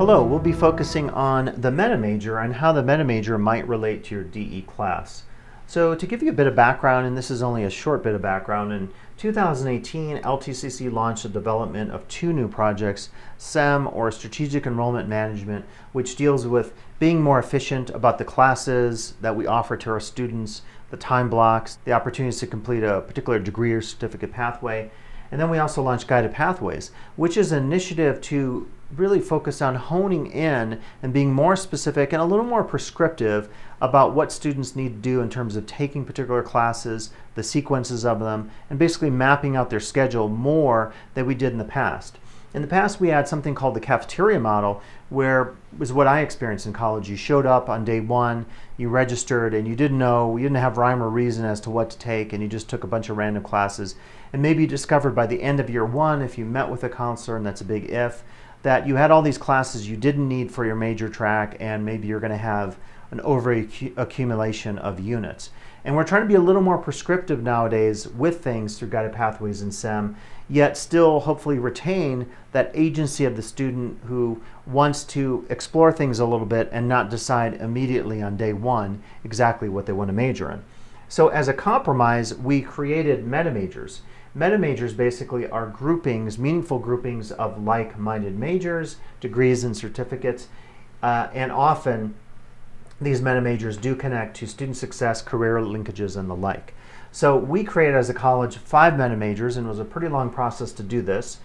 Hello, we'll be focusing on the meta major and how the meta major might relate to your DE class. So to give you a bit of background, and this is only a short bit of background, in 2018 LTCC launched the development of two new projects, SEM or Strategic Enrollment Management, which deals with being more efficient about the classes that we offer to our students, the time blocks, the opportunities to complete a particular degree or certificate pathway. And then we also launched Guided Pathways, which is an initiative to really focus on honing in and being more specific and a little more prescriptive about what students need to do in terms of taking particular classes, the sequences of them, and basically mapping out their schedule more than we did in the past. In the past, we had something called the cafeteria model, where it was what I experienced in college. You showed up on day one, you registered, and you didn't have rhyme or reason as to what to take, and you just took a bunch of random classes. And maybe you discovered by the end of year one, if you met with a counselor, and that's a big if, that you had all these classes you didn't need for your major track, and maybe you're going to have an over-accumulation of units. And we're trying to be a little more prescriptive nowadays with things through Guided Pathways and SEM, yet still hopefully retain that agency of the student who wants to explore things a little bit and not decide immediately on day one exactly what they want to major in. So as a compromise, we created meta majors. Meta majors basically are groupings, meaningful groupings of like-minded majors, degrees and certificates, and often these meta majors do connect to student success, career linkages, and the like. So we created as a college 5 meta majors, and it was a pretty long process to do this: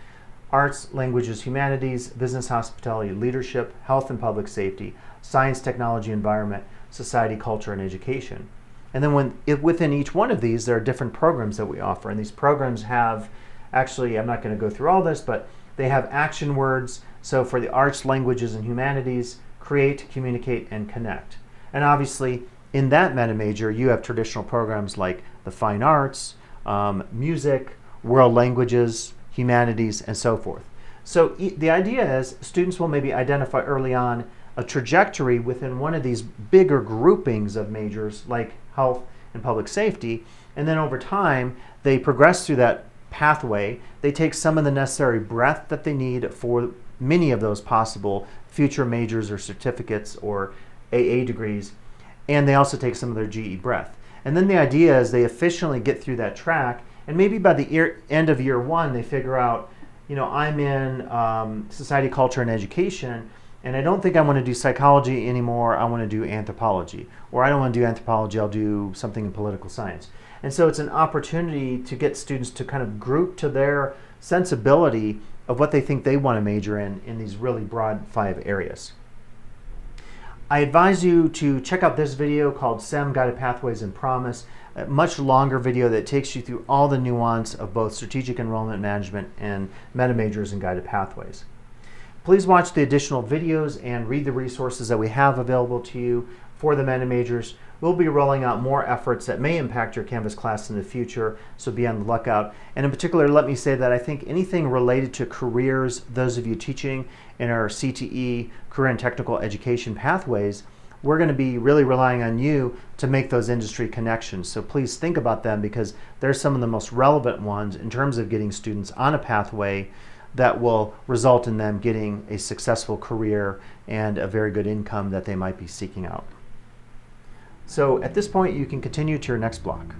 arts, languages, humanities, business, hospitality, leadership, health and public safety, science, technology, environment, society, culture, and education. And then within each one of these, there are different programs that we offer. And these programs have, actually, I'm not going to go through all this, but they have action words. So for the arts, languages, and humanities, create, communicate, and connect. And obviously, in that meta major, you have traditional programs like the fine arts, music, world languages, humanities, and so forth. So the idea is students will maybe identify early on a trajectory within one of these bigger groupings of majors like health and public safety, and then over time they progress through that pathway. They take some of the necessary breadth that they need for many of those possible future majors or certificates or AA degrees, and they also take some of their GE breadth. And then the idea is they efficiently get through that track, and maybe by the end of year one they figure out, I'm in society, culture, and education, and I don't think I want to do psychology anymore, I want to do anthropology. Or I don't want to do anthropology, I'll do something in political science. And so it's an opportunity to get students to kind of group to their sensibility of what they think they want to major in these really broad 5 areas. I advise you to check out this video called SEM Guided Pathways and Promise, a much longer video that takes you through all the nuance of both strategic enrollment management and meta majors and guided pathways. Please watch the additional videos and read the resources that we have available to you for the meta majors. We'll be rolling out more efforts that may impact your Canvas class in the future, so be on the lookout. And in particular, let me say that I think anything related to careers, those of you teaching in our CTE, career and technical education pathways, we're going to be really relying on you to make those industry connections. So please think about them, because they're some of the most relevant ones in terms of getting students on a pathway that will result in them getting a successful career and a very good income that they might be seeking out. So at this point, you can continue to your next block.